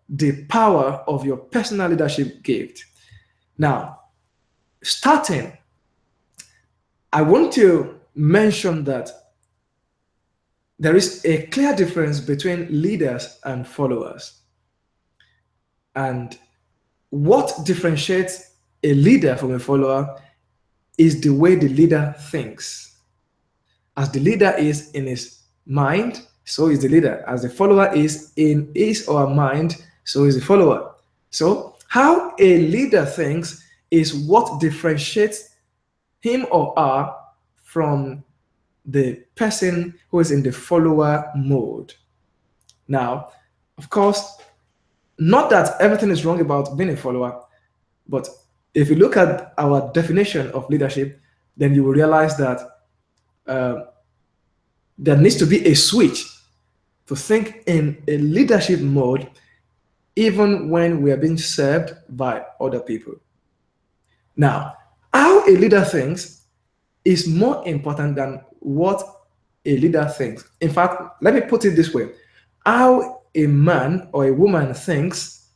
the power of your personal leadership gift. Now, starting, I want to mention that there is a clear difference between leaders and followers. And what differentiates a leader from a follower is the way the leader thinks. As the leader is in his mind, so is the leader. As the follower is in his or her mind, so is the follower. So, how a leader thinks is what differentiates him or her from the person who is in the follower mode. Now, of course, not that everything is wrong about being a follower, but if you look at our definition of leadership, then you will realize that there needs to be a switch to think in a leadership mode, even when we are being served by other people. Now, how a leader thinks is more important than what a leader thinks. In fact, let me put it this way: how a man or a woman thinks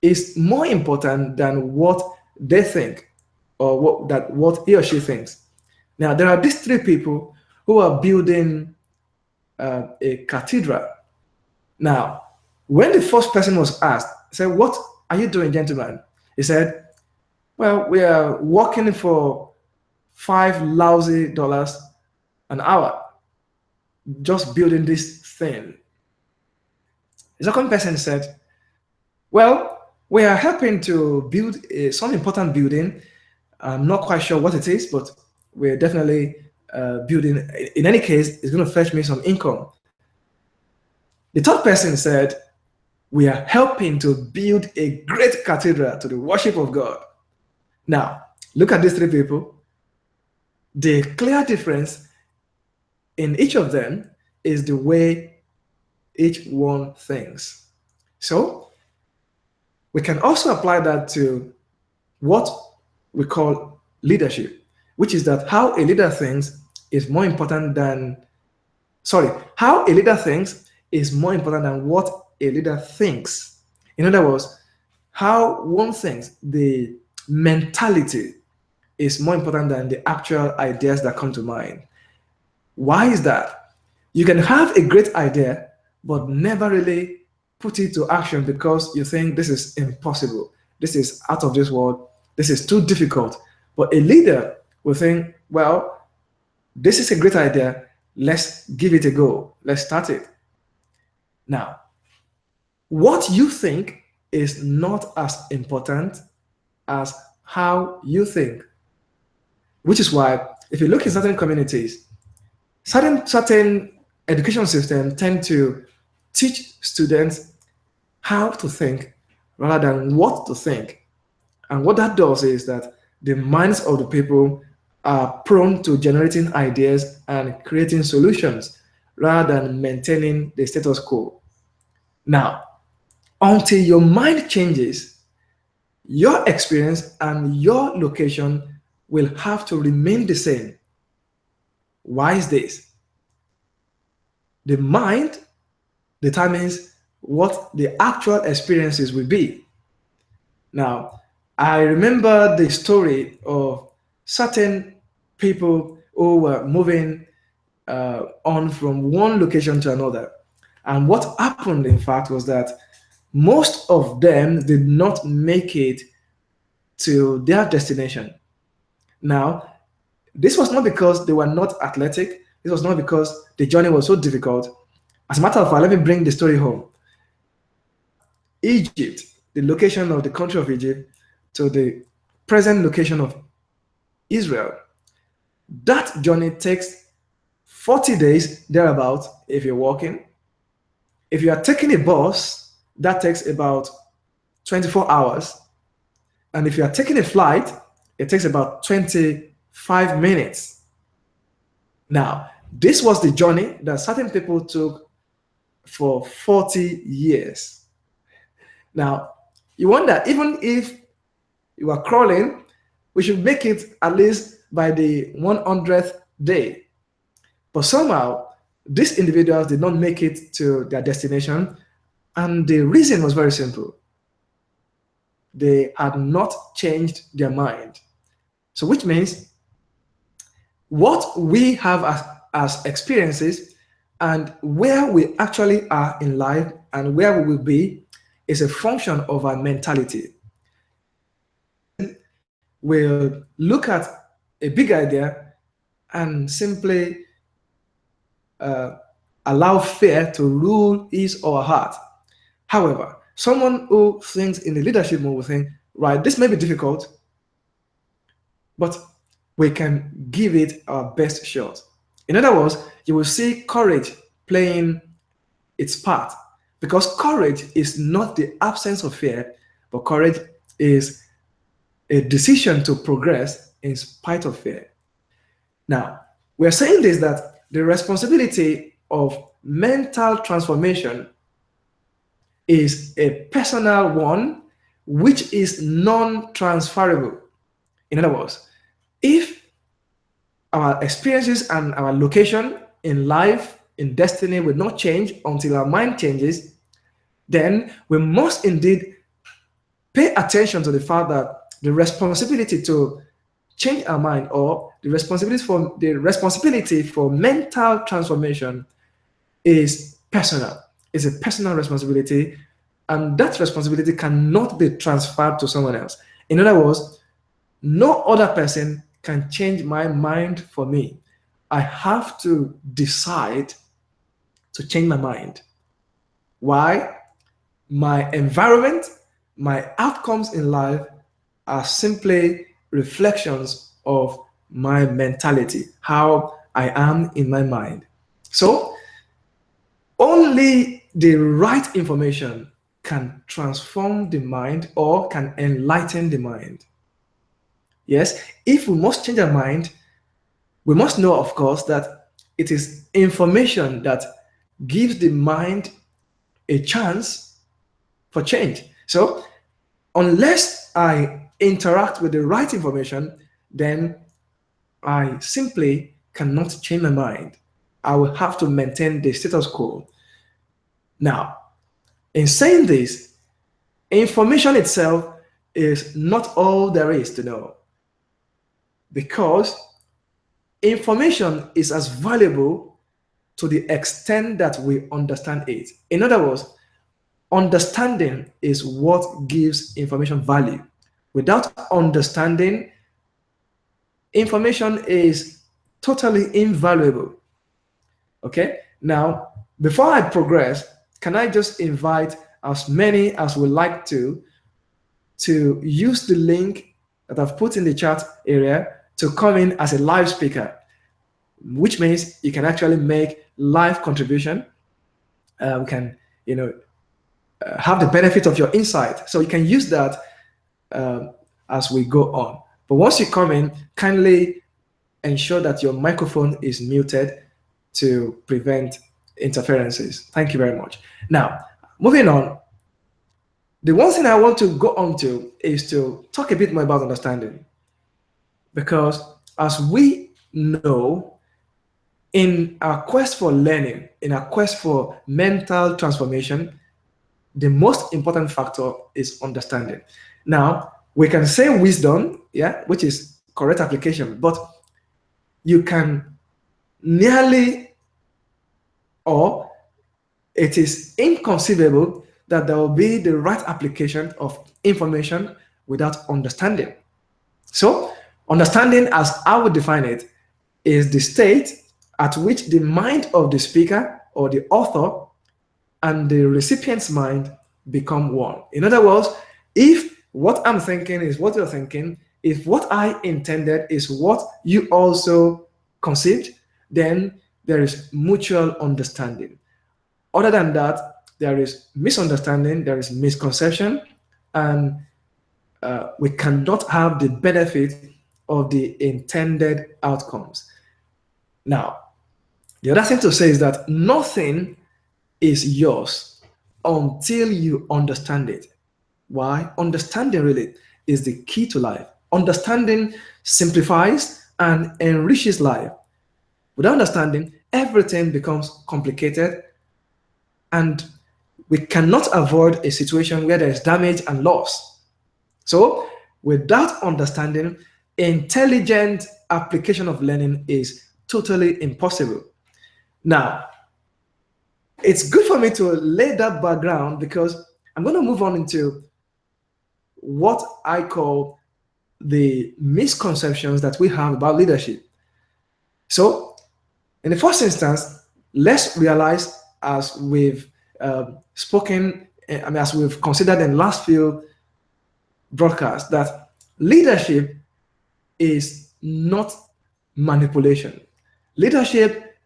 is more important than what they think, or what he or she thinks. Now, there are these three people who are building a cathedral. Now, when the first person was asked, he said, "What are you doing, gentlemen?" He said, "Well, we are working for $5 lousy an hour, just building this thing." The second person said, "Well, we are helping to build some important building. I'm not quite sure what it is, but we're definitely building. In any case, it's going to fetch me some income." The third person said, "We are helping to build a great cathedral to the worship of God." Now, look at these three people. The clear difference in each of them is the way each one thinks. So, we can also apply that to what we call leadership, which is that how a leader thinks is more important than, how a leader thinks is more important than what a leader thinks. In other words, how one thinks, the mentality, is more important than the actual ideas that come to mind. Why is that? You can have a great idea, but never really put it to action because you think this is impossible, this is out of this world, this is too difficult. But a leader will think, well, this is a great idea, let's give it a go, let's start it. Now, what you think is not as important as how you think, which is why if you look in certain communities, certain education systems tend to teach students how to think rather than what to think. And what that does is that the minds of the people are prone to generating ideas and creating solutions rather than maintaining the status quo. Now, until your mind changes, your experience and your location will have to remain the same. Why is this? The mind determines what the actual experiences will be. Now, I remember the story of certain people who were moving on from one location to another. And what happened, in fact, was that most of them did not make it to their destination. Now, this was not because they were not athletic. This was not because the journey was so difficult. As a matter of fact, let me bring the story home. Egypt, the location of the country of Egypt, to the present location of Israel, that journey takes 40 days thereabout if you're walking. If you are taking a bus, that takes about 24 hours. And if you are taking a flight, it takes about 25 minutes. Now, this was the journey that certain people took for 40 years. Now, you wonder, even if you are crawling, we should make it at least by the 100th day. But somehow, these individuals did not make it to their destination, And the reason was very simple. They had not changed their mind. So which means what we have as experiences and where we actually are in life and where we will be is a function of our mentality. We'll look at a big idea and simply allow fear to rule his or her heart. However, someone who thinks in the leadership mode will think, right, this may be difficult, but we can give it our best shot. In other words, you will see courage playing its part, because courage is not the absence of fear, but courage is a decision to progress in spite of fear. Now, we're saying this that the responsibility of mental transformation is a personal one, which is non-transferable. In other words, if our experiences and our location in life, in destiny will not change until our mind changes, then we must indeed pay attention to the fact that the responsibility to change our mind, or the responsibility for mental transformation, is personal. It's a personal responsibility, and that responsibility cannot be transferred to someone else. In other words, no other person can change my mind for me. I have to decide to change my mind. Why? My environment, my outcomes in life are simply reflections of my mentality, how I am in my mind. So only the right information can transform the mind or can enlighten the mind. Yes, if we must change our mind, we must know, of course, that it is information that gives the mind a chance for change. So unless I interact with the right information, then I simply cannot change my mind. I will have to maintain the status quo. Now, in saying this, information itself is not all there is to know, because information is as valuable to the extent that we understand it. In other words, understanding is what gives information value. Without understanding, information is totally invaluable. Okay, now before I progress, can I just invite as many as would like to use the link that I've put in the chat area to come in as a live speaker, which means you can actually make live contribution. We can, have the benefit of your insight. So you can use that as we go on. But once you come in, kindly ensure that your microphone is muted to prevent interferences. Thank you very much. Now, moving on, the one thing I want to go on to is to talk a bit more about understanding. Because as we know, in our quest for learning, in our quest for mental transformation, the most important factor is understanding. Now, we can say wisdom, yeah, which is correct application, but you can nearly, or it is inconceivable that there will be the right application of information without understanding. So, understanding, as I would define it, is the state at which the mind of the speaker or the author and the recipient's mind become one. In other words, if what I'm thinking is what you're thinking, if what I intended is what you also conceived, then there is mutual understanding. Other than that, there is misunderstanding, there is misconception, and we cannot have the benefit of the intended outcomes. Now, the other thing to say is that nothing is yours until you understand it. Why? Understanding really is the key to life. Understanding simplifies and enriches life. Without understanding, everything becomes complicated, and we cannot avoid a situation where there is damage and loss. So without understanding, intelligent application of learning is totally impossible. Now, it's good for me to lay that background because I'm going to move on into what I call the misconceptions that we have about leadership. So, in the first instance, let's realize, as we've spoken, as we've considered in last few broadcasts, that leadership is not manipulation. Leadership,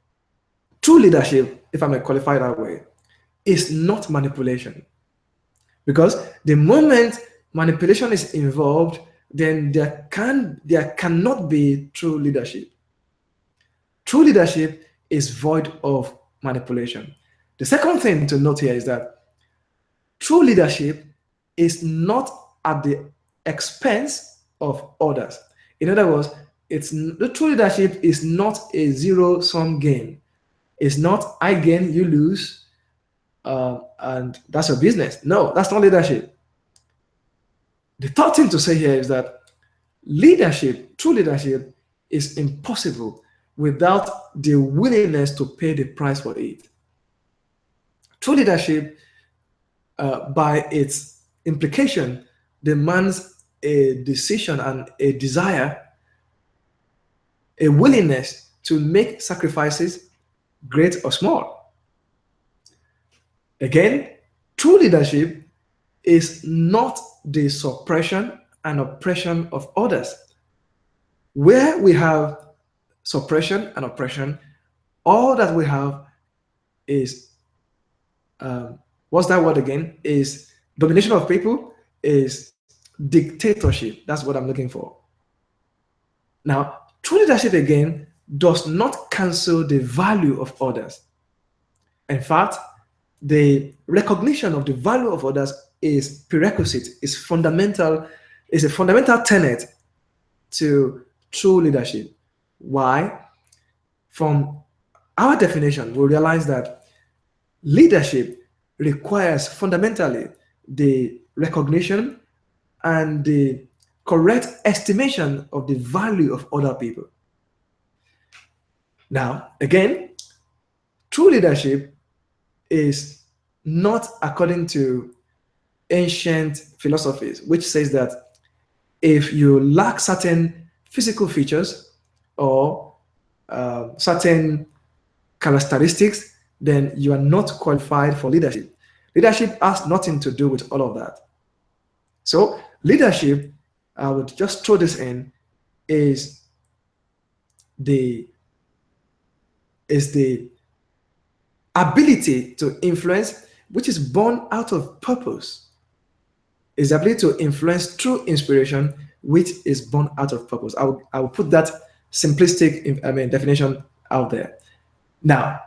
true leadership, if I may qualify that way, is not manipulation. Because the moment manipulation is involved, then there cannot be true leadership. True leadership is void of manipulation. The second thing to note here is that true leadership is not at the expense of others. In other words, the true leadership is not a zero-sum game. It's not I gain, you lose, and that's your business. No, that's not leadership. The third thing to say here is that leadership, true leadership, is impossible without the willingness to pay the price for it. True leadership, by its implication, demands a decision and a desire, a willingness to make sacrifices, great or small. Again, true leadership is not the suppression and oppression of others. Where we have suppression and oppression, all that we have is, what's that word again? Is domination of people, is dictatorship. That's what I'm looking for. Now, true leadership again does not cancel the value of others. In fact, the recognition of the value of others is prerequisite, is fundamental, is a fundamental tenet to true leadership. Why? From our definition, we realize that leadership requires fundamentally the recognition and the correct estimation of the value of other people. Now, again, true leadership is not according to ancient philosophies, which says that if you lack certain physical features or certain characteristics, then you are not qualified for leadership. Leadership has nothing to do with all of that. So leadership, I would just throw this in, is the ability to influence, which is born out of purpose. Is the ability to influence through inspiration, which is born out of purpose. I will put that simplistic definition out there. Now,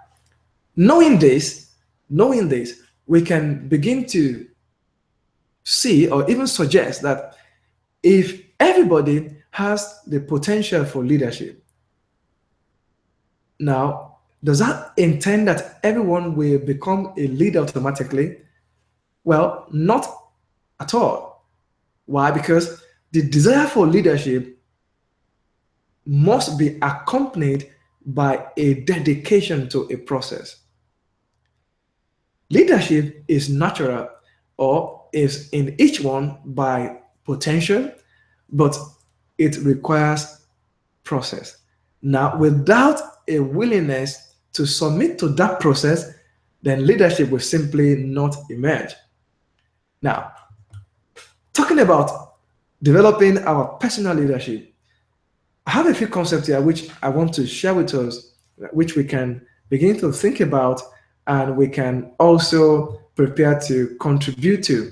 knowing this, we can begin to see or even suggest that if everybody has the potential for leadership, now, does that intend that everyone will become a leader automatically? Well, not at all. Why? Because the desire for leadership must be accompanied by a dedication to a process. Leadership is natural or is in each one by potential, but it requires process. Now, without a willingness to submit to that process, then leadership will simply not emerge. Now, talking about developing our personal leadership, I have a few concepts here which I want to share with us, which we can begin to think about and we can also prepare to contribute to.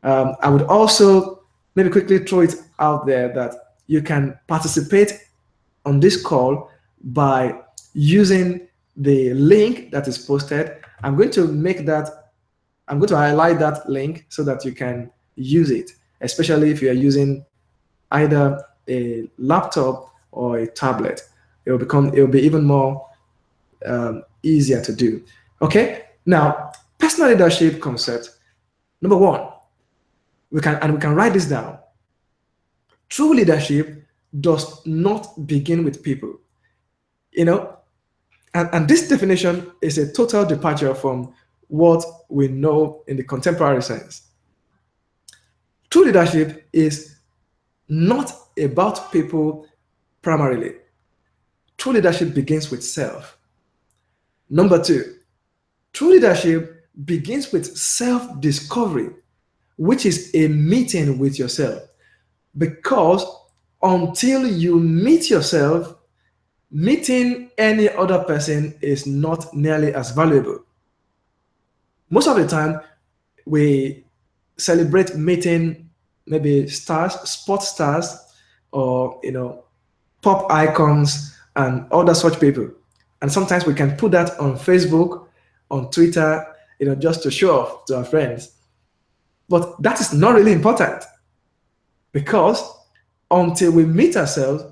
I would also maybe quickly throw it out there that you can participate on this call by using the link that is posted. I'm going to highlight that link so that you can use it, especially if you are using either a laptop or a tablet. It will be even more easier to do. Okay, now personal leadership concept. Number one, we can write this down. True leadership does not begin with people. And this definition is a total departure from what we know in the contemporary sense. True leadership is not about people primarily. True leadership begins with self. Number two, true leadership begins with self-discovery, which is a meeting with yourself. Because until you meet yourself, meeting any other person is not nearly as valuable. Most of the time, we celebrate meeting maybe stars, sports stars, or pop icons and other such people. And sometimes we can put that on Facebook, on Twitter, just to show off to our friends. But that is not really important, because until we meet ourselves,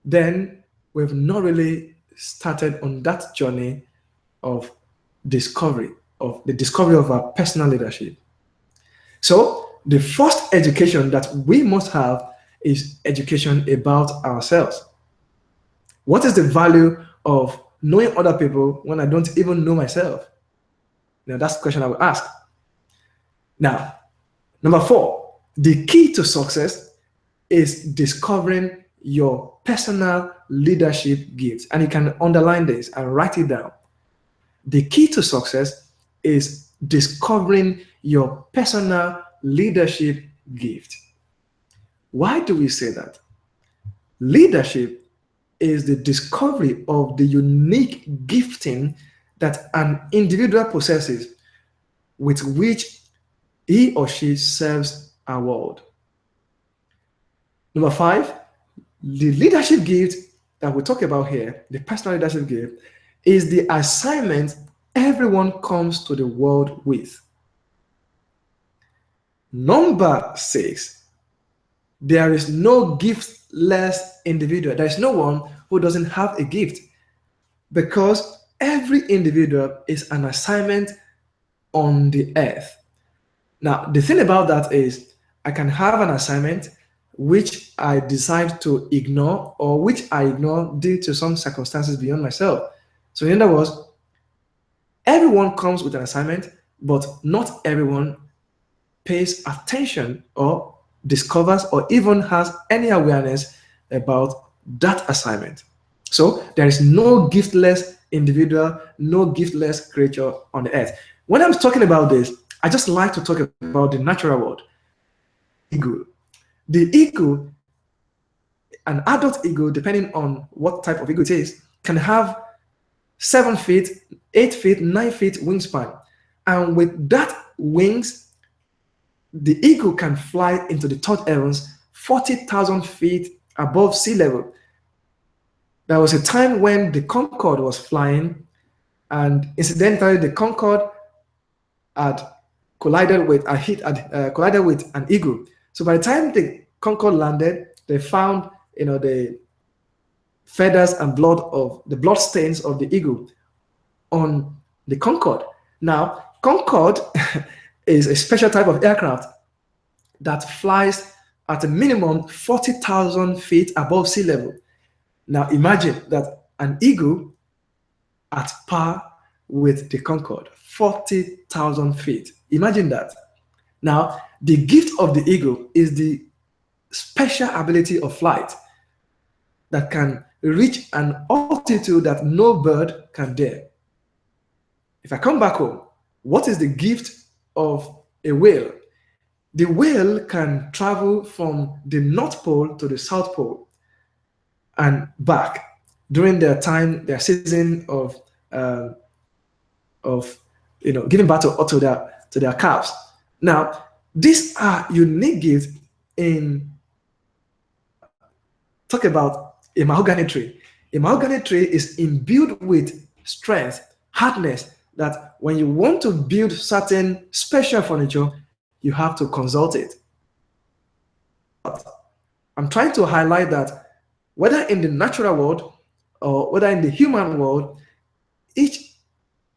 then we've not really started on that journey of discovery, of the discovery of our personal leadership. So the first education that we must have is education about ourselves. What is the value of knowing other people when I don't even know myself? That's the question I will ask. Now, number four, the key to success is discovering your personal leadership gifts. And you can underline this and write it down. The key to success is discovering your personal leadership gift. Why do we say that? Leadership is the discovery of the unique gifting that an individual possesses with which he or she serves our world. Number five, the leadership gift that we talk about here, the personal leadership gift, is the assignment everyone comes to the world with. Number six, there is no giftless individual. There is no one who doesn't have a gift, because every individual is an assignment on the earth. Now, the thing about that is I can have an assignment which I decide to ignore, or which I ignore due to some circumstances beyond myself. So in other words, everyone comes with an assignment, but not everyone pays attention or discovers or even has any awareness about that assignment. So there is no giftless individual, no giftless creature on the earth. When I'm talking about this, I just like to talk about the natural world. Eagle. The eagle, an adult eagle, depending on what type of eagle it is, can have 7 feet, 8 feet, 9 feet wingspan. And with that wings, the eagle can fly into the third heavens 40,000 feet above sea level. There was a time when the Concorde was flying, and incidentally, the Concorde had collided with an eagle. So by the time the Concorde landed, they found the feathers and blood stains of the eagle on the Concorde. Now, Concorde is a special type of aircraft that flies at a minimum 40,000 feet above sea level. Now imagine that an eagle at par with the Concorde, 40,000 feet. Imagine that. Now, the gift of the eagle is the special ability of flight that can reach an altitude that no bird can dare. If I come back home, what is the gift of a whale? The whale can travel from the North Pole to the South Pole and back during their season of giving birth to their calves. Now, these are unique gifts in talk about a mahogany tree. A mahogany tree is imbued with strength, hardness, that when you want to build certain special furniture, you have to consult it. I'm trying to highlight that whether in the natural world or whether in the human world, each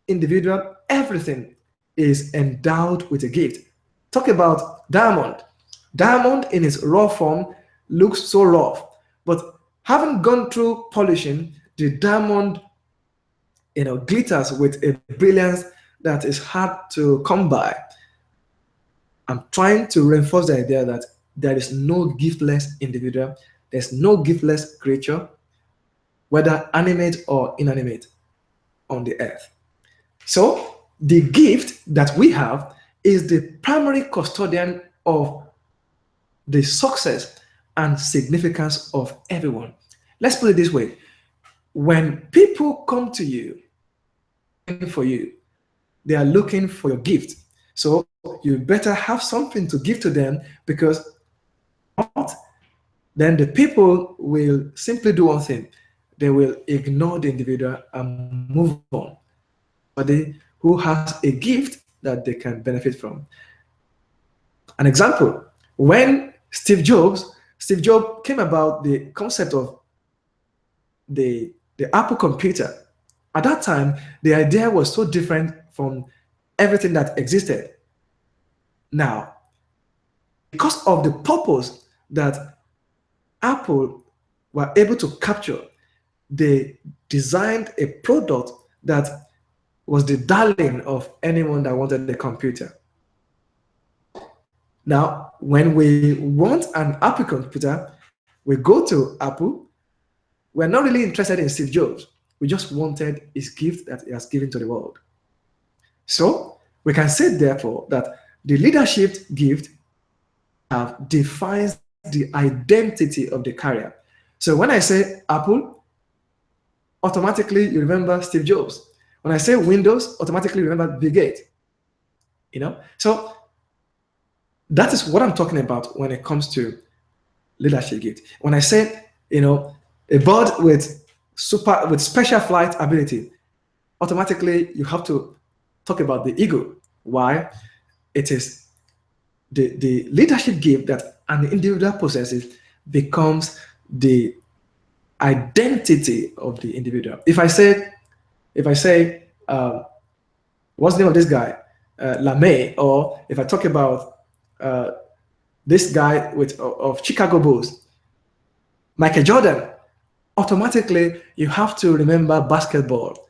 individual, everything is endowed with a gift. Talk about diamond. Diamond in its raw form looks so rough, but having gone through polishing, the diamond glitters with a brilliance that is hard to come by. I'm trying to reinforce the idea that there is no giftless individual, there's no giftless creature, whether animate or inanimate, on the earth. So the gift that we have is the primary custodian of the success and significance of everyone. Let's put it this way. When people come to you for you, they are looking for your gift. So you better have something to give to them, because then the people will simply do one thing. They will ignore the individual and move on. Somebody who has a gift that they can benefit from. An example, when Steve Jobs came about the concept of the Apple computer. At that time, the idea was so different from everything that existed. Now, because of the purpose that Apple were able to capture, they designed a product that was the darling of anyone that wanted a computer. Now, when we want an Apple computer, we go to Apple. We're not really interested in Steve Jobs. We just wanted his gift that he has given to the world. So we can say, therefore, that the leadership gift defines the identity of the carrier. So when I say Apple, automatically you remember Steve Jobs. When I say Windows, automatically you remember Bill Gates. So that is what I'm talking about when it comes to leadership gift. When I say, a bird with special flight ability, automatically you have to talk about the eagle. Why? It is the leadership gift that an individual possesses becomes the identity of the individual. If I say, what's the name of this guy? LeMay, or if I talk about this guy of Chicago Bulls, Michael Jordan, automatically you have to remember basketball.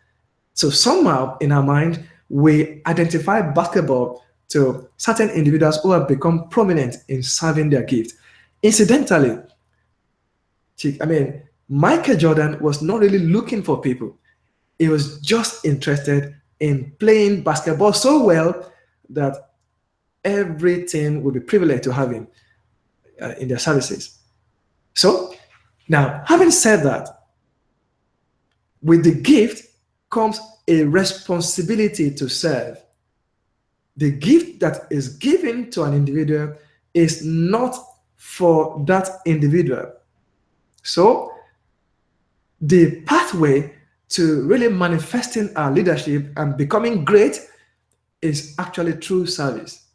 So somehow in our mind, we identify basketball to certain individuals who have become prominent in serving their gift. Incidentally, Michael Jordan was not really looking for people. He was just interested in playing basketball so well that every team would be privileged to have him in their services. So now, having said that, with the gift comes a responsibility to serve. The gift that is given to an individual is not for that individual. So the pathway to really manifesting our leadership and becoming great is actually through service.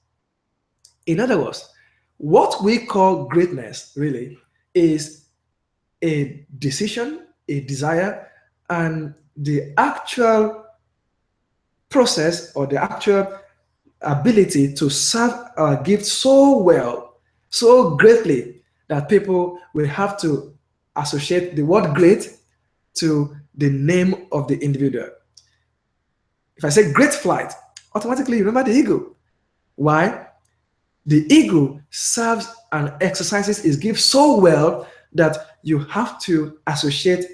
In other words, what we call greatness really is a decision, a desire, and the actual process or the actual ability to serve our gift so well, so greatly, that people will have to associate the word great to the name of the individual. If I say great flight, automatically you remember the eagle. Why? The eagle serves and exercises its gift so well that you have to associate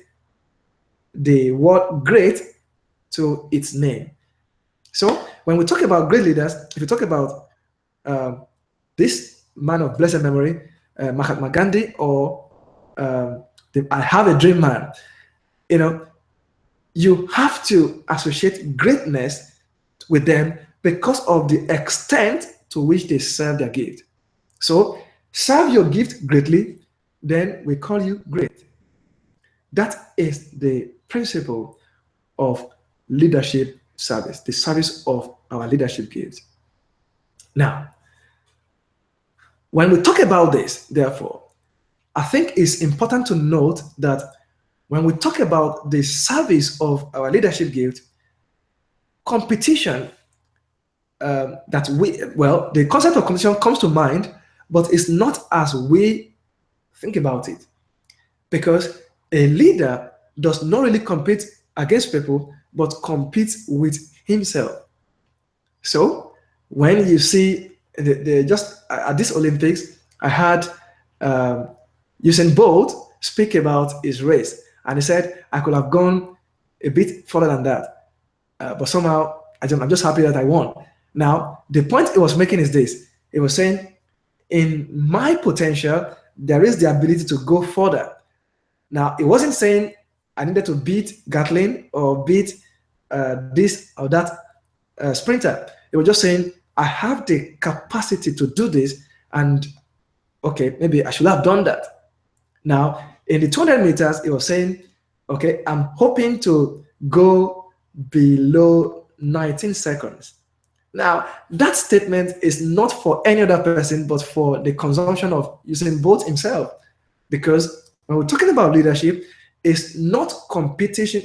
the word great to its name. So when we talk about great leaders, if you talk about this man of blessed memory, Mahatma Gandhi, or I Have a Dream man, you have to associate greatness with them because of the extent to which they serve their gift. So serve your gift greatly, then we call you great. That is the principle of leadership service, the service of our leadership gifts. Now, when we talk about this, therefore, I think it's important to note that when we talk about the service of our leadership gift, competition the concept of competition comes to mind, but it's not as we think about it. Because a leader does not really compete against people, but competes with himself. So when you see just at this Olympics, I had Usain Bolt speak about his race, and he said, I could have gone a bit further than that, but somehow I'm just happy that I won. Now, the point he was making is this. He was saying, in my potential, there is the ability to go further. Now, he wasn't saying I needed to beat Gatlin or beat this or that sprinter. He was just saying, I have the capacity to do this, and okay, maybe I should have done that. Now, in the 200 meters, he was saying, okay, I'm hoping to go below 19 seconds. Now, that statement is not for any other person, but for the consumption of Usain Bolt himself. Because when we're talking about leadership, it's not competition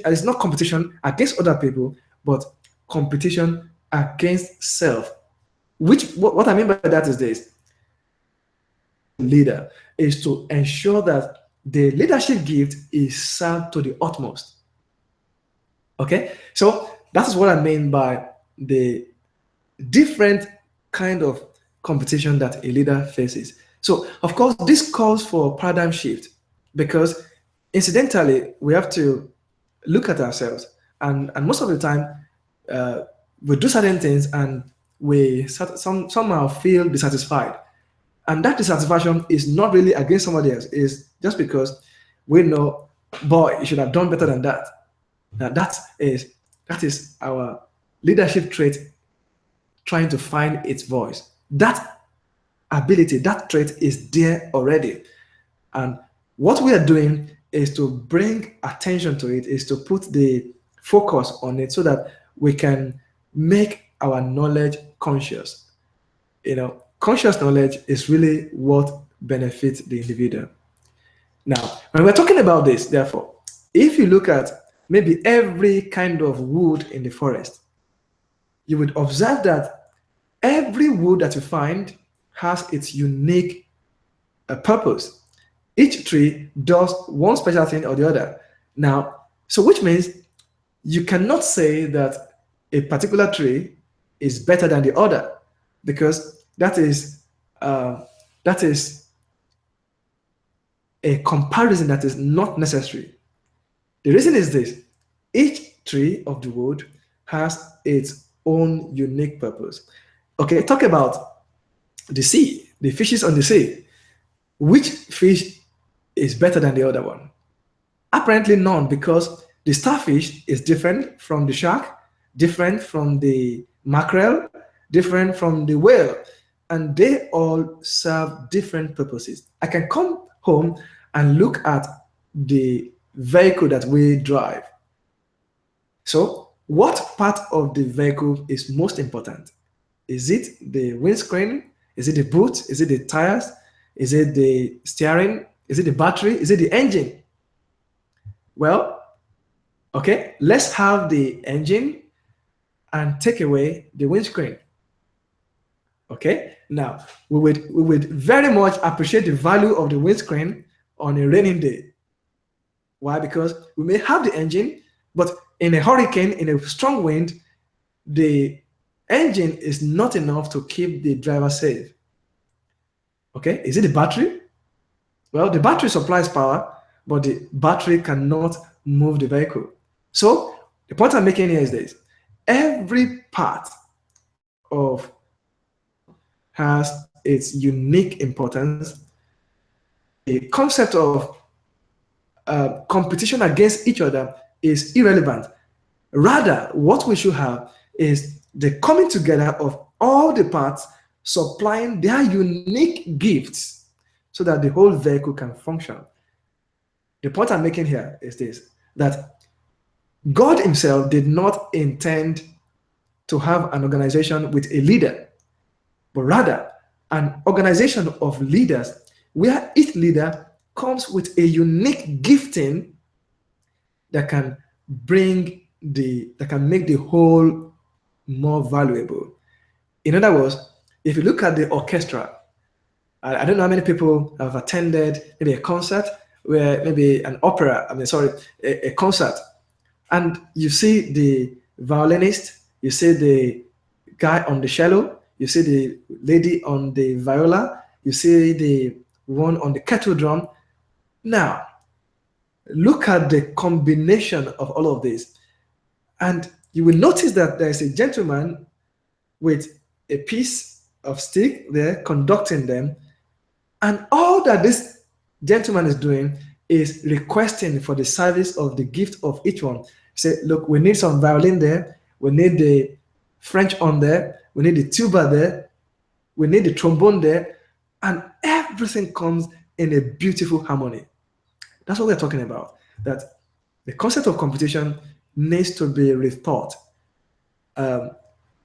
against other people, but competition against self. What I mean by that is this. Leader is to ensure that the leadership gift is served to the utmost. Okay, so that is what I mean by the different kind of competition that a leader faces. So, of course, this calls for paradigm shift, because incidentally, we have to look at ourselves, and most of the time, we do certain things and we somehow feel dissatisfied. And that dissatisfaction is not really against somebody else. It's just because we know, boy, you should have done better than that. Now that is our leadership trait trying to find its voice. That ability, that trait is there already. And what we are doing is to bring attention to it, is to put the focus on it so that we can make our knowledge conscious. Conscious knowledge is really what benefits the individual. Now, when we're talking about this, therefore, if you look at maybe every kind of wood in the forest, you would observe that every wood that you find has its unique purpose. Each tree does one special thing or the other. Now, so which means you cannot say that a particular tree is better than the other, because that is a comparison that is not necessary. The reason is this: each tree of the wood has its own unique purpose. Okay, talk about the sea, the fishes on the sea. Which fish is better than the other one? Apparently none, because the starfish is different from the shark, different from the mackerel, different from the whale, and they all serve different purposes. I can come home and look at the vehicle that we drive. So, what part of the vehicle is most important? Is it the windscreen? Is it the boot? Is it the tires? Is it the steering? Is it the battery? Is it the engine? Well, okay, let's have the engine and take away the windscreen. Okay, now we would very much appreciate the value of the windscreen on a raining day. Why? Because we may have the engine, but in a hurricane, in a strong wind, the engine is not enough to keep the driver safe. Okay, is it the battery? Well, the battery supplies power, but the battery cannot move the vehicle. So the point I'm making here is this: every part of has its unique importance. The concept of competition against each other is irrelevant. Rather, what we should have is the coming together of all the parts supplying their unique gifts so that the whole vehicle can function. The point I'm making here is this: that God himself did not intend to have an organization with a leader, but rather an organization of leaders where each leader comes with a unique gifting that can make the whole more valuable. In other words, if you look at the orchestra, I don't know how many people have attended maybe a concert where maybe an opera, a concert, and you see the violinist, you see the guy on the cello, you see the lady on the viola, you see the one on the kettle drum. Now, look at the combination of all of this, and you will notice that there is a gentleman with a piece of stick there conducting them, and all that this gentleman is doing is requesting for the service of the gift of each one. Say, look, we need some violin there, we need the French on there, we need the tuba there, we need the trombone there, and everything comes in a beautiful harmony. That's what we're talking about, that the concept of competition needs to be rethought.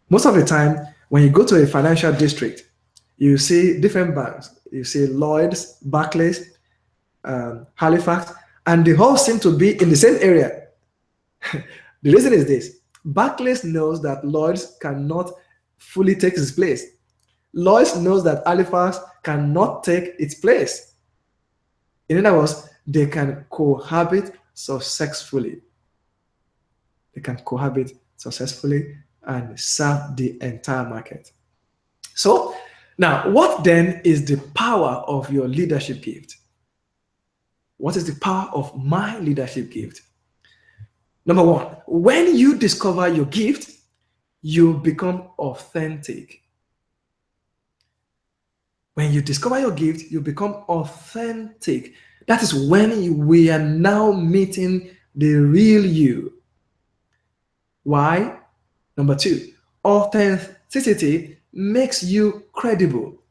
Most of the time, when you go to a financial district, you see different banks. You see Lloyds, Barclays, Halifax, and they all seem to be in the same area. The reason is this: Barclays knows that Lloyds cannot fully take its place. Lloyds knows that Halifax cannot take its place. In other words, they can cohabit successfully. They can cohabit successfully and serve the entire market. So, now, what then is the power of your leadership gift? What is the power of my leadership gift? Number one, when you discover your gift, you become authentic. When you discover your gift, you become authentic. That is when we are now meeting the real you. Why? Number two, authenticity makes you credible.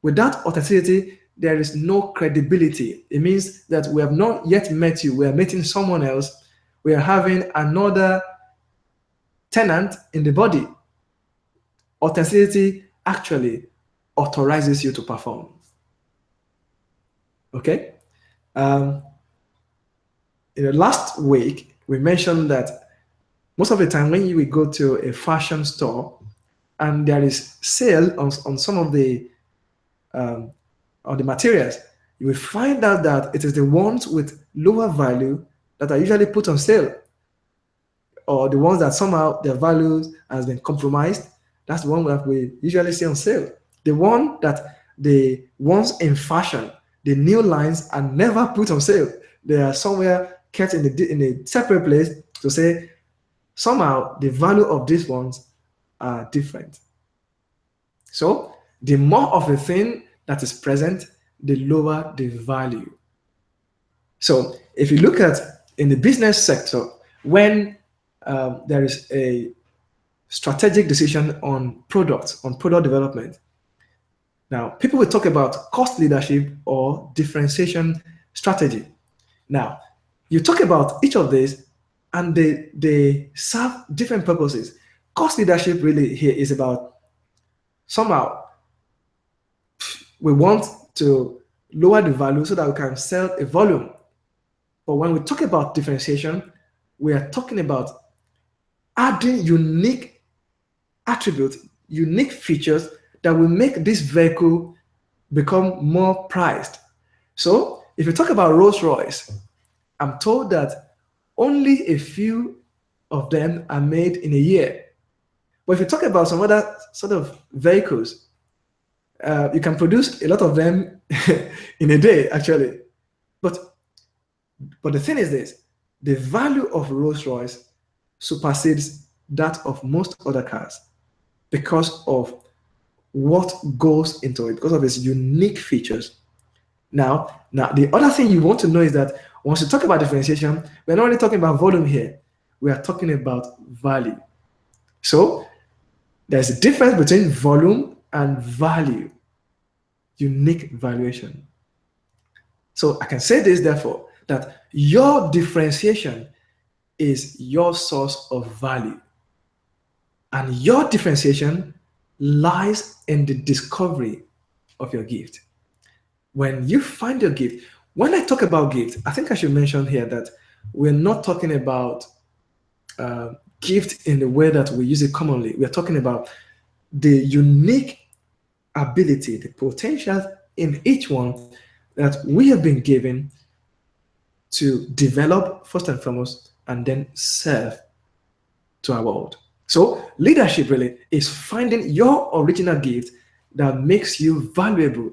Without authenticity, there is no credibility. It means that we have not yet met you. We are meeting someone else. We are having another tenant in the body. Authenticity actually authorizes you to perform. Okay? In the last week, we mentioned that most of the time when you will go to a fashion store and there is sale on some of the materials, you will find out that it is the ones with lower value that are usually put on sale, or the ones that somehow their value has been compromised. That's the one that we usually see on sale. The one that the ones in fashion, the new lines, are never put on sale. They are somewhere kept in a separate place to say somehow the value of these ones are different. So the more of a thing that is present, the lower the value. So if you look at in the business sector, when there is a strategic decision on products, on product development, now people will talk about cost leadership or differentiation strategy. Now, you talk about each of these and they serve different purposes. Cost leadership really here is about somehow we want to lower the value so that we can sell a volume. But when we talk about differentiation, we are talking about adding unique attributes, unique features that will make this vehicle become more prized. So if you talk about Rolls-Royce, I'm told that only a few of them are made in a year. But if you talk about some other sort of vehicles, you can produce a lot of them in a day, actually. But the thing is this: the value of Rolls-Royce supersedes that of most other cars because of what goes into it, because of its unique features. Now, the other thing you want to know is that once you talk about differentiation, we're not only talking about volume here, we are talking about value. So there's a difference between volume and value, unique valuation. So I can say this, therefore, that your differentiation is your source of value. And your differentiation lies in the discovery of your gift. When you find your gift, when I talk about gift, I think I should mention here that we're not talking about gift in the way that we use it commonly. We're talking about the unique ability, the potential in each one that we have been given to develop first and foremost and then serve to our world. So leadership really is finding your original gift that makes you valuable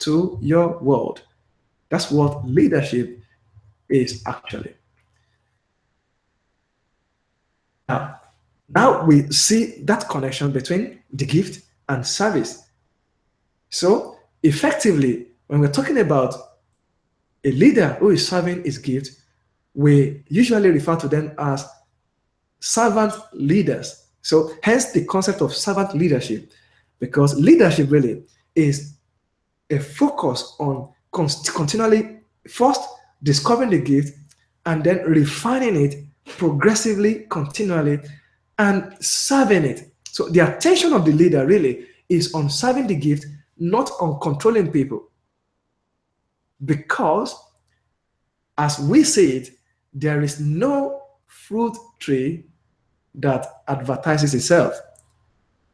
to your world. That's what leadership is actually. Now, now we see that connection between the gift and service. So effectively, when we're talking about a leader who is serving his gift, we usually refer to them as servant leaders. So hence the concept of servant leadership, because leadership really is a focus on continually first discovering the gift and then refining it progressively, continually, and serving it. So the attention of the leader really is on serving the gift, not on controlling people. Because as we see it, there is no fruit tree that advertises itself.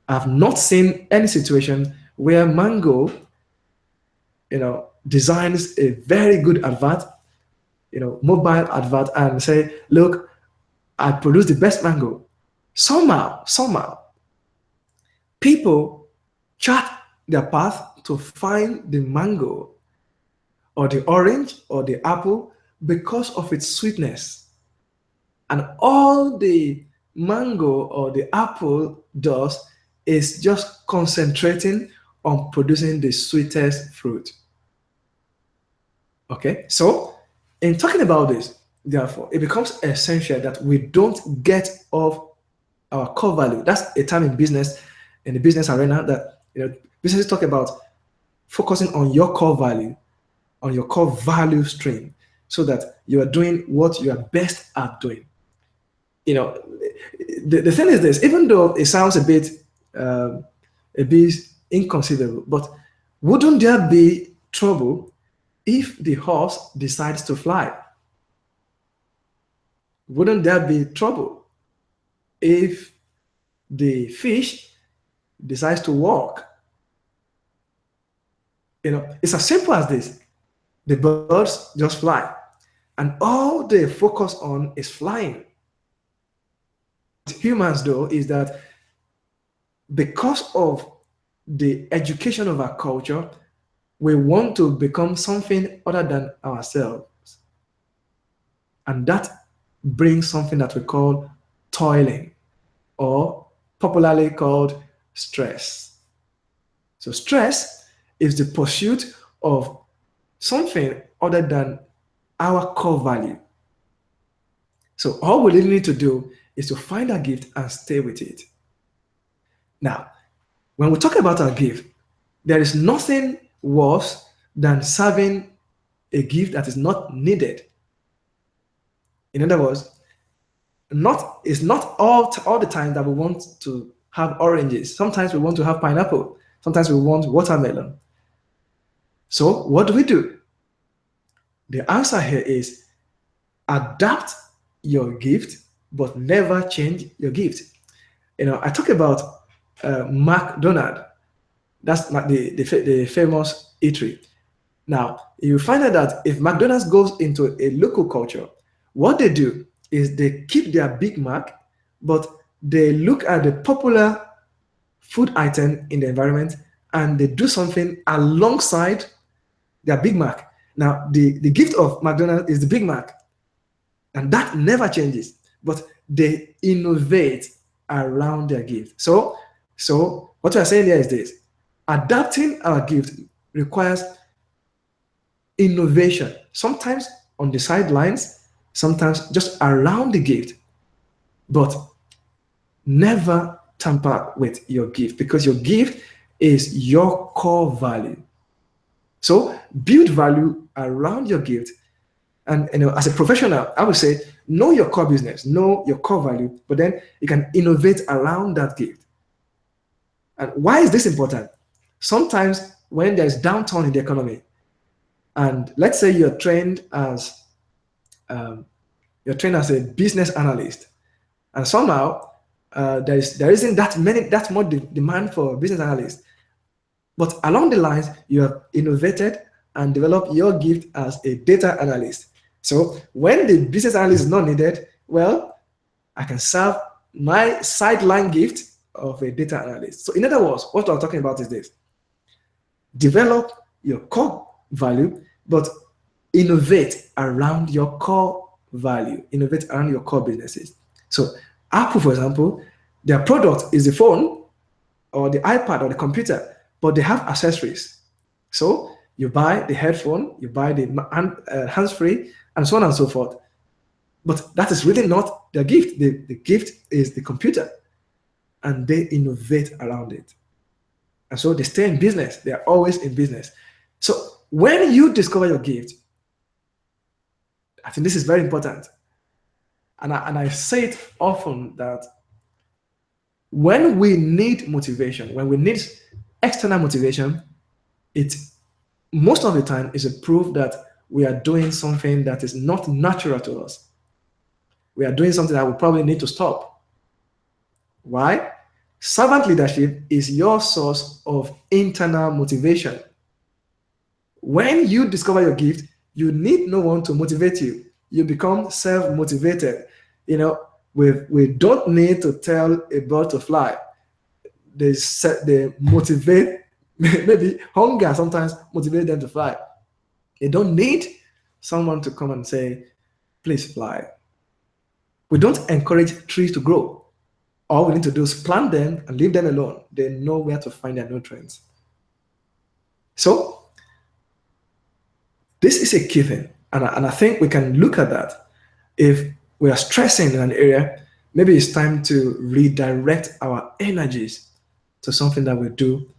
I've not seen any situation where Mango, designs a very good advert, mobile advert, and say, look, I produce the best mango. Somehow, people chart their path to find the mango or the orange or the apple because of its sweetness. And all the mango or the apple does is just concentrating on producing the sweetest fruit. Okay, so in talking about this, therefore, it becomes essential that we don't get off our core value. That's a term in business, in the business arena, that businesses talk about focusing on your core value, on your core value stream, so that you are doing what you are best at doing. The thing is this: even though it sounds a bit inconceivable, but wouldn't there be trouble if the horse decides to fly? Wouldn't there be trouble if the fish decides to walk? It's as simple as this. The birds just fly, and all they focus on is flying. Humans, though, is that because of the education of our culture, we want to become something other than ourselves. And that brings something that we call toiling, or popularly called stress. So stress is the pursuit of something other than our core value. So all we really need to do is to find our gift and stay with it. Now, when we talk about our gift, there is nothing worse than serving a gift that is not needed. In other words, it's not all the time that we want to have oranges. Sometimes we want to have pineapple. Sometimes we want watermelon. So what do? The answer here is adapt your gift, but never change your gift. I talk about McDonald's. That's the famous eatery. Now, you find out that if McDonald's goes into a local culture, what they do is they keep their Big Mac, but they look at the popular food item in the environment and they do something alongside their Big Mac. Now, the gift of McDonald's is the Big Mac, and that never changes, but they innovate around their gift. So what we are saying here is this: adapting our gift requires innovation, sometimes on the sidelines, sometimes just around the gift, but never tamper with your gift, because your gift is your core value. So build value around your gift. And as a professional, I would say, know your core business, know your core value, but then you can innovate around that gift. And why is this important? Sometimes when there's downturn in the economy, and let's say you're trained as a business analyst, and somehow there isn't that much demand for business analysts. But along the lines, you have innovated and developed your gift as a data analyst. So when the business analyst is not needed, well, I can serve my sideline gift of a data analyst. So in other words, what I'm talking about is this: develop your core value, but innovate around your core value, innovate around your core businesses. So Apple, for example, their product is the phone or the iPad or the computer, but they have accessories. So you buy the headphone, you buy the hands-free, and so on and so forth. But that is really not their gift. The gift is the computer, and they innovate around it. And so they stay in business. They are always in business. So when you discover your gift, I think this is very important. And I say it often that when we need motivation, when we need external motivation, it most of the time is a proof that we are doing something that is not natural to us. We are doing something that we probably need to stop. Why? Servant leadership is your source of internal motivation. When you discover your gift, you need no one to motivate you. You become self-motivated. We don't need to tell a bird to fly. They motivate, maybe hunger sometimes motivate them to fly. They don't need someone to come and say, please fly. We don't encourage trees to grow. All we need to do is plant them and leave them alone. They know where to find their nutrients. So this is a key thing. And I think we can look at that. If we are stressing in an area, maybe it's time to redirect our energies to something that will do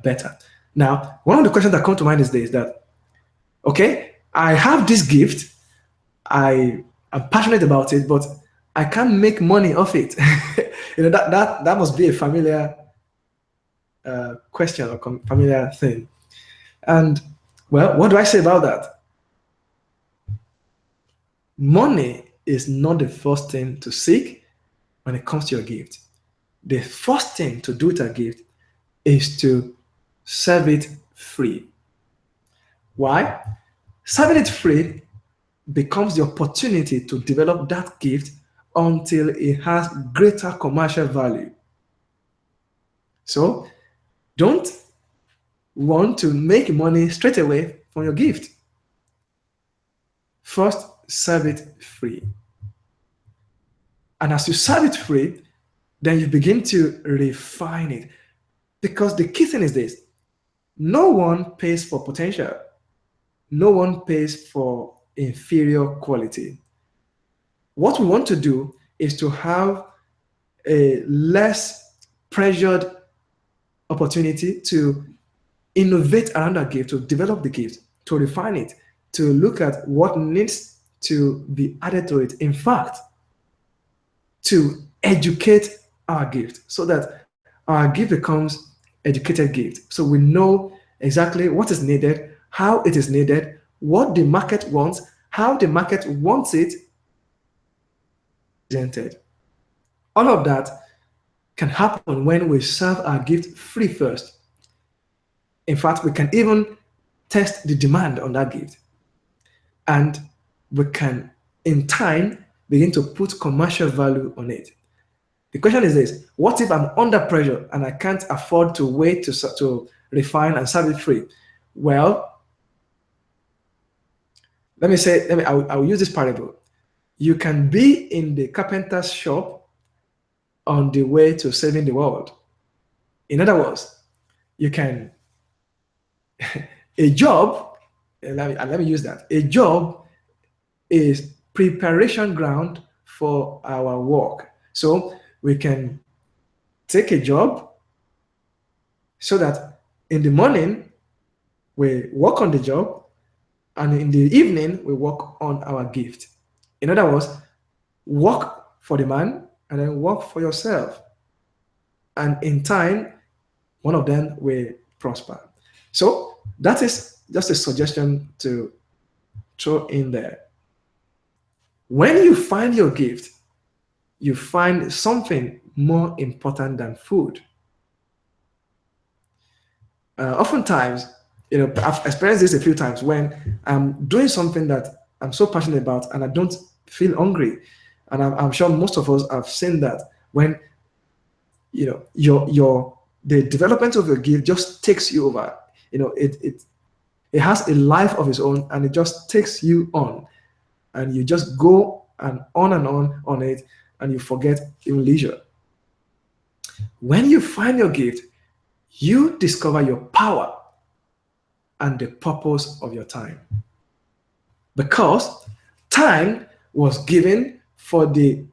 better. Now, one of the questions that come to mind is this: that, okay, I have this gift, I am passionate about it, but I can't make money off it. That must be a familiar question or familiar thing. And well, what do I say about that? Money is not the first thing to seek when it comes to your gift. The first thing to do with a gift is to serve it free. Why? Serving it free becomes the opportunity to develop that gift until it has greater commercial value. So don't want to make money straight away from your gift. First, serve it free. And as you serve it free, then you begin to refine it. Because the key thing is this: no one pays for potential. No one pays for inferior quality. What we want to do is to have a less pressured opportunity to innovate around that gift, to develop the gift, to refine it, to look at what needs to be added to it. In fact, to educate our gift so that our gift becomes educated gift. So we know exactly what is needed, how it is needed, what the market wants, how the market wants it presented. All of that can happen when we serve our gift free first. In fact, we can even test the demand on that gift. And we can, in time, begin to put commercial value on it. The question is this: what if I'm under pressure and I can't afford to wait to refine and serve it free? Well, I'll use this parable. You can be in the carpenter's shop on the way to saving the world. In other words, you can, a job, let me use that. A job is preparation ground for our work. So we can take a job so that in the morning we work on the job, and in the evening we work on our gift. In other words, work for the man and then work for yourself. And in time, one of them will prosper. So that is just a suggestion to throw in there. When you find your gift, you find something more important than food. Oftentimes, I've experienced this a few times when I'm doing something that I'm so passionate about and I don't feel hungry. And I'm sure most of us have seen that when the development of your gift just takes you over. It has a life of its own, and it just takes you on, and you just go and on it, and you forget even leisure. When you find your gift, you discover your power and the purpose of your time. Because time was given for the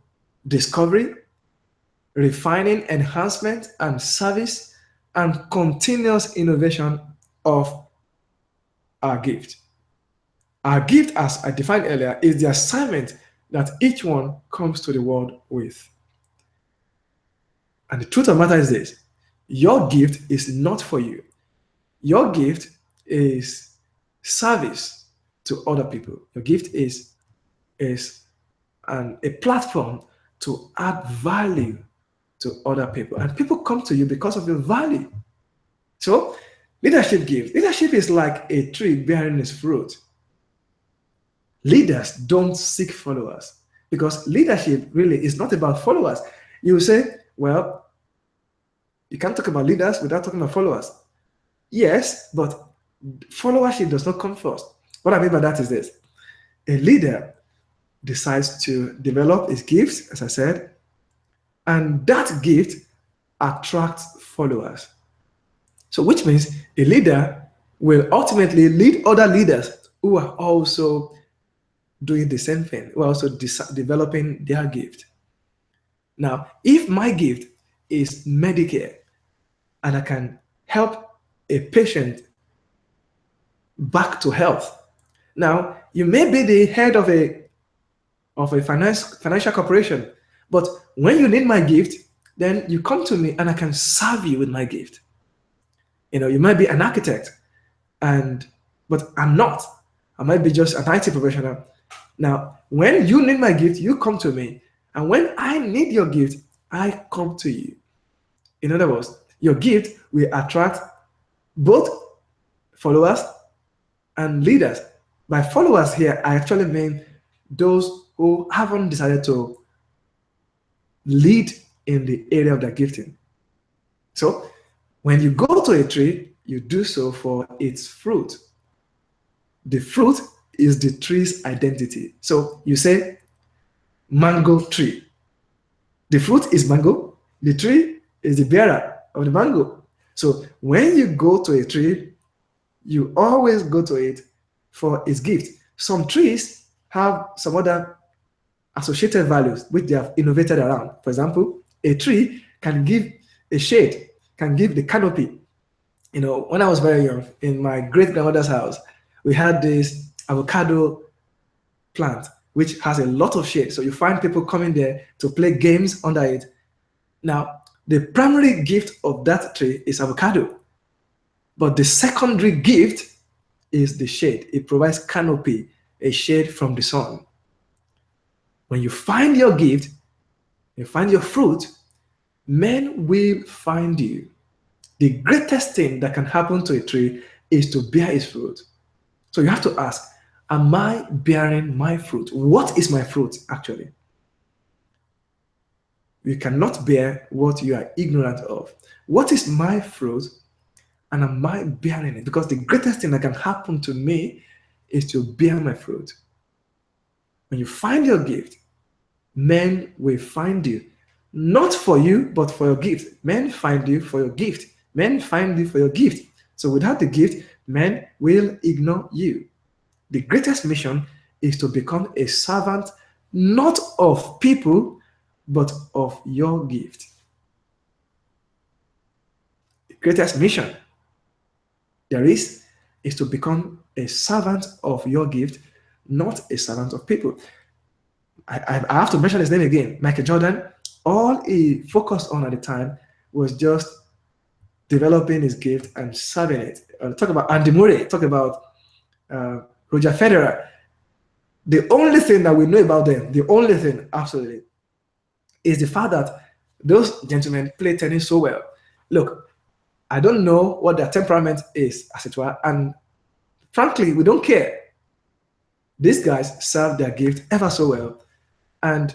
discovery, refining, enhancement, and service, and continuous innovation of our gift. Our gift, as I defined earlier, is the assignment that each one comes to the world with. And the truth of the matter is this: your gift is not for you. Your gift is service to other people. Your gift is a platform to add value to other people. And people come to you because of your value. So, leadership gift. Leadership is like a tree bearing its fruit. Leaders don't seek followers, because leadership really is not about followers. You say, well, you can't talk about leaders without talking about followers. Yes, but followership does not come first. What I mean by that is this: a leader decides to develop his gifts, as I said, and that gift attracts followers. So, which means a leader will ultimately lead other leaders who are also doing the same thing, who are also developing their gift. Now, if my gift is Medicare and I can help a patient back to health, now you may be the head of a financial corporation, but when you need my gift, then you come to me and I can serve you with my gift. You might be an architect, but I'm not. I might be just an IT professional. Now, when you need my gift, you come to me, and when I need your gift, I come to you. In other words, your gift will attract both followers and leaders. By followers here, I actually mean those who haven't decided to lead in the area of their gifting. So, when you go to a tree, you do so for its fruit. The fruit is the tree's identity. So you say mango tree. The fruit is mango. The tree is the bearer of the mango. So when you go to a tree, you always go to it for its gift. Some trees have some other associated values which they have innovated around. For example, a tree can give a shade, can give the canopy. When I was very young, in my great-grandmother's house, we had this avocado plant which has a lot of shade. So you find people coming there to play games under it. Now, the primary gift of that tree is avocado, but the secondary gift is the shade. It provides canopy, a shade from the sun. When you find your gift, you find your fruit, men will find you. The greatest thing that can happen to a tree is to bear its fruit. So you have to ask, am I bearing my fruit? What is my fruit, actually? You cannot bear what you are ignorant of. What is my fruit, and am I bearing it? Because the greatest thing that can happen to me is to bear my fruit. When you find your gift, men will find you. Not for you, but for your gift. Men find you for your gift. Men find you for your gift. So without the gift, men will ignore you. The greatest mission is to become a servant, not of people, but of your gift. The greatest mission there is to become a servant of your gift, not a servant of people. I have to mention his name again. Michael Jordan, all he focused on at the time was just developing his gift and serving it. Talk about Andy Murray, talk about Roger Federer. The only thing that we know about them, the only thing, absolutely, is the fact that those gentlemen play tennis so well. Look, I don't know what their temperament is, as it were, and frankly, we don't care. These guys serve their gift ever so well, and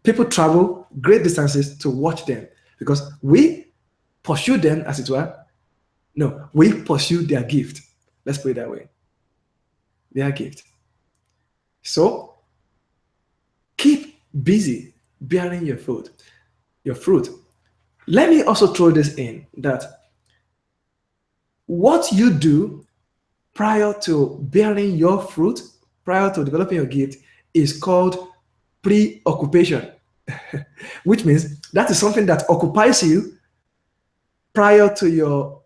people travel great distances to watch them because we pursue them, as it were. No, we pursue their gift. Let's put it that way. Their gift. So keep busy bearing your fruit. Your fruit. Let me also throw this in that what you do prior to bearing your fruit, prior to developing your gift, is called preoccupation, which means that is something that occupies you prior to your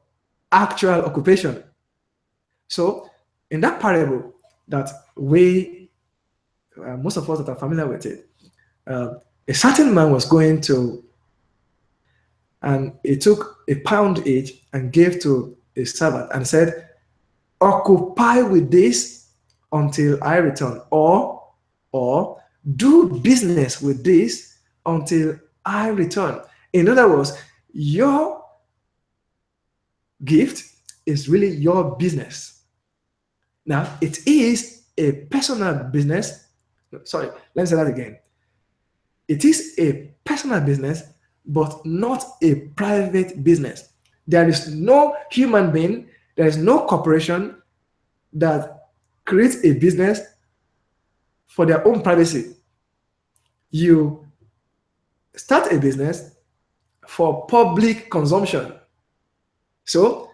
actual occupation. So in that parable that most of us that are familiar with it, a certain man was going to, and he took a pound each and gave to a servant and said, occupy with this until I return, or do business with this until I return. In other words, your gift is really your business. Now, it is a personal business. Sorry, let me say that again. It is a personal business, but not a private business. There is no human being, there is no corporation that creates a business for their own privacy. You start a business for public consumption. So,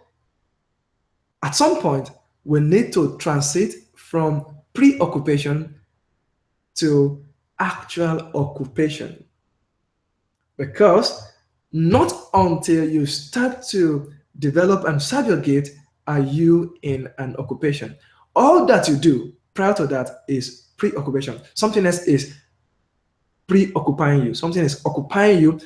at some point, we need to transit from preoccupation to actual occupation. Because not until you start to develop and serve your gift are you in an occupation. All that you do prior to that is preoccupation. Something else is preoccupying you. Something is occupying you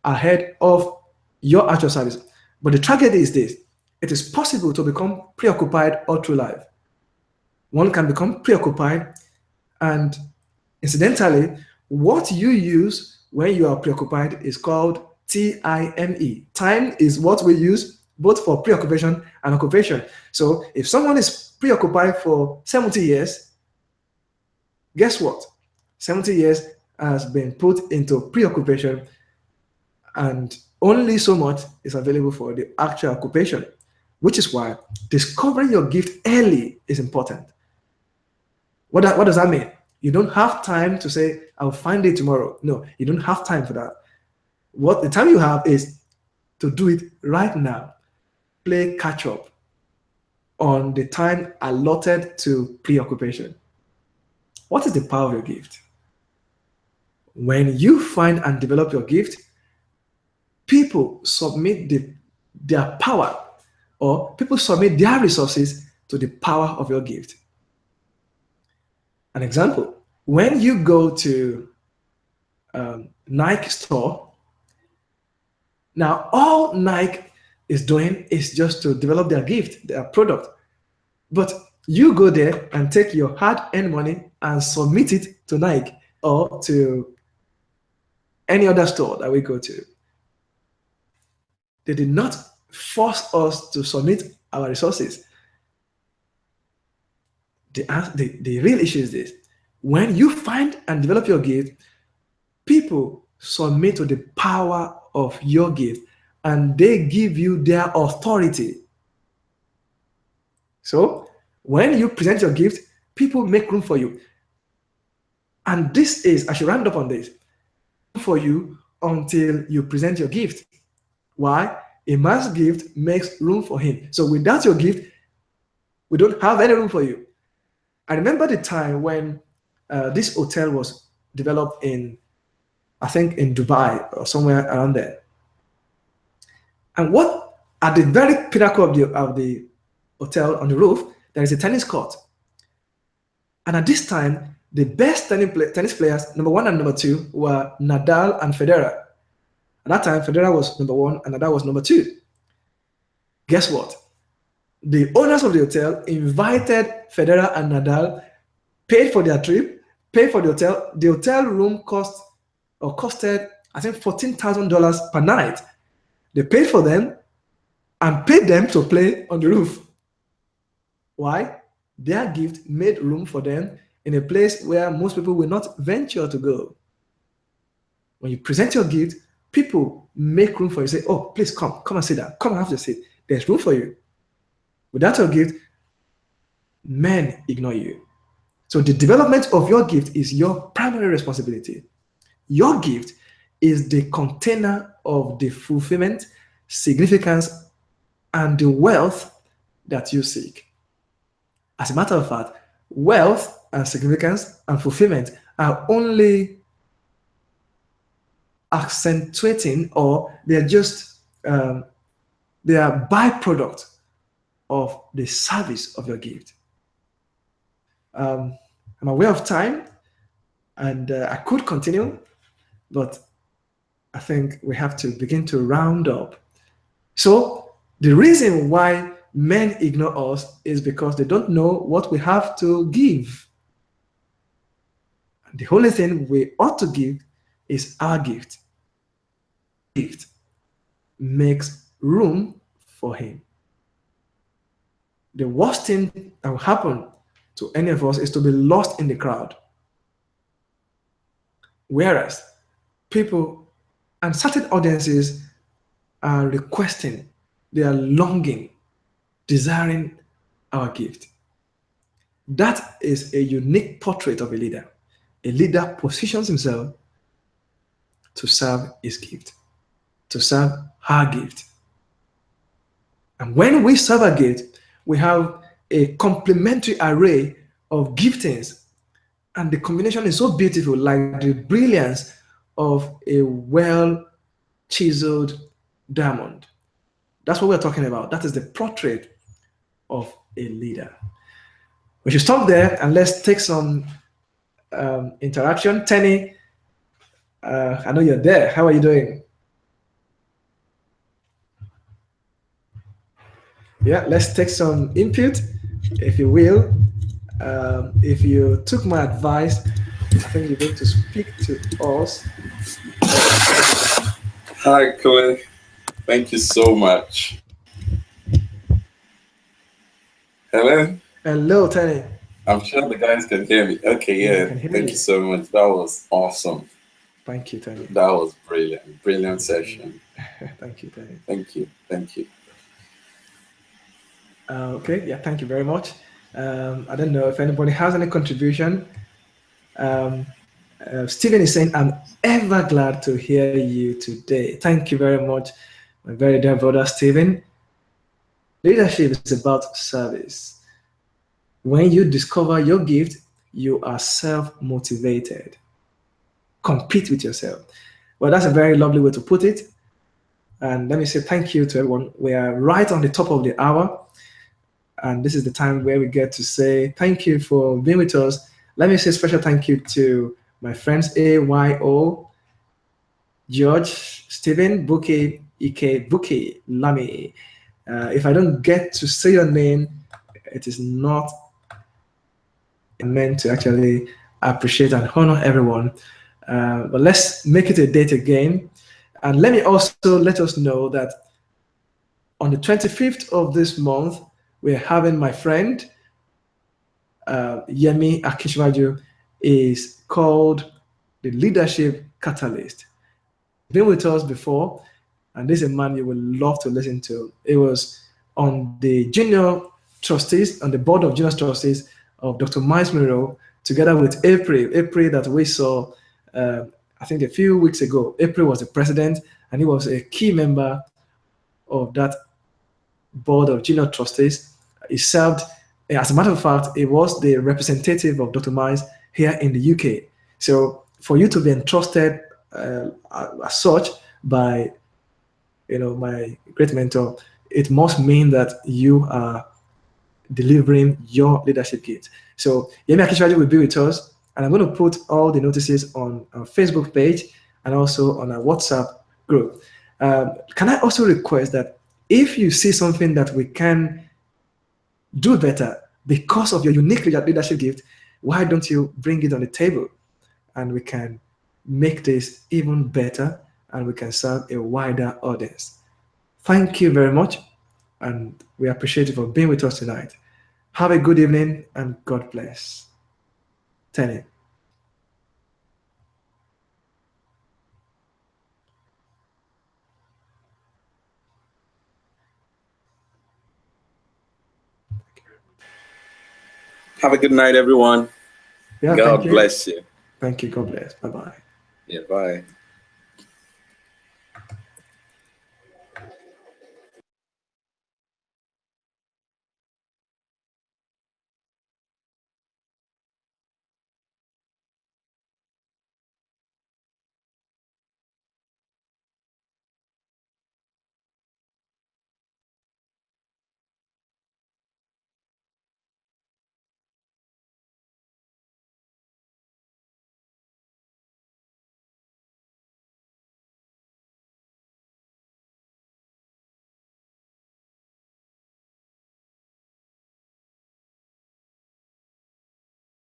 ahead of your actual service. But the tragedy is this: it is possible to become preoccupied all through life. One can become preoccupied, and incidentally, what you use when you are preoccupied is called time. Time is what we use both for preoccupation and occupation. So if someone is preoccupied for 70 years, guess what? 70 years has been put into preoccupation, and only so much is available for the actual occupation, which is why discovering your gift early is important. What does that mean? You don't have time to say, I'll find it tomorrow. No, you don't have time for that. What the time you have is to do it right now. Play catch up on the time allotted to preoccupation. What is the power of your gift? When you find and develop your gift, people submit their power, or people submit their resources to the power of your gift. An example, when you go to Nike store, now all Nike is doing is just to develop their gift, their product. But you go there and take your hard-earned money and submit it to Nike or to any other store that we go to. They did not force us to submit our resources. The real issue is this: when you find and develop your gift, people submit to the power of your gift and they give you their authority. So when you present your gift, people make room for you. And this is, I should round up on this, for you until you present your gift. Why? A man's gift makes room for him. So without your gift, we don't have any room for you. I remember the time when this hotel was developed in, I think in Dubai or somewhere around there. And what, at the very pinnacle of the hotel on the roof, there is a tennis court. And at this time, the best tennis players, number one and number two, were Nadal and Federer. At that time, Federer was number one and Nadal was number two. Guess what? The owners of the hotel invited Federer and Nadal, paid for their trip, pay for the hotel. The hotel room costed, I think, $14,000 per night. They paid for them and paid them to play on the roof. Why? Their gift made room for them in a place where most people will not venture to go. When you present your gift, people make room for you. Say, oh, please come and sit down. Come and have your seat. There's room for you. Without your gift, men ignore you. So the development of your gift is your primary responsibility. Your gift is the container of the fulfillment, significance, and the wealth that you seek. As a matter of fact, wealth and significance and fulfillment are only accentuating, or they're just they are byproduct of the service of your gift. I'm aware of time, and I could continue, but I think we have to begin to round up. So the reason why men ignore us is because they don't know what we have to give. And the only thing we ought to give is our gift. Gift makes room for him. The worst thing that will happen to any of us is to be lost in the crowd. Whereas people and certain audiences are requesting, they are longing, desiring our gift. That is a unique portrait of a leader. A leader positions himself to serve his gift, to serve her gift. And when we serve a gift, we have a complementary array of giftings. And the combination is so beautiful, like the brilliance of a well-chiseled diamond. That's what we're talking about. That is the portrait of a leader. We should stop there and let's take some interaction. Tenny, I know you're there. How are you doing? Yeah, let's take some input, if you will. If you took my advice, I think you're going to speak to us. Hi, Koe. Thank you so much. Hello? Hello, Tenny. I'm sure the guys can hear me. Okay, yeah. Thank you so much. That was awesome. Thank you, Tenny. That was brilliant. Brilliant session. Thank you, Tenny. Thank you. Thank you. Okay, yeah, thank you very much. I don't know if anybody has any contribution. Stephen is saying, I'm ever glad to hear you today. Thank you very much, my very dear brother, Stephen. Leadership is about service. When you discover your gift, you are self-motivated. Compete with yourself. Well, that's a very lovely way to put it. And let me say thank you to everyone. We are right on the top of the hour. And this is the time where we get to say thank you for being with us. Let me say special thank you to my friends AYO, George, Stephen, Buki, Ike, Buki, Lami. If I don't get to say your name, it is not meant to actually appreciate and honor everyone. But let's make it a date again. And let me also let us know that on the 25th of this month, we're having my friend, Yemi Akishwaju, is called the Leadership Catalyst. Been with us before, and this is a man you will love to listen to. It was on the junior trustees, on the board of junior trustees of Dr. Miles Monroe, together with April that we saw, I think a few weeks ago. April was the president, and he was a key member of that board of junior trustees. He served, as a matter of fact, he was the representative of Dr. Miles here in the UK. So for you to be entrusted as such by, my great mentor, it must mean that you are delivering your leadership gift. So Yemi Akishwaju will be with us, and I'm going to put all the notices on our Facebook page and also on our WhatsApp group. Can I also request that if you see something that we can do better because of your unique leadership gift, Why don't you bring it on the table and we can make this even better and we can serve a wider audience? Thank you very much, and we appreciate you for being with us tonight. Have a good evening and God bless. Tenny. Have a good night, everyone. Yeah, God bless you. Thank you. God bless. Bye-bye. Yeah, bye.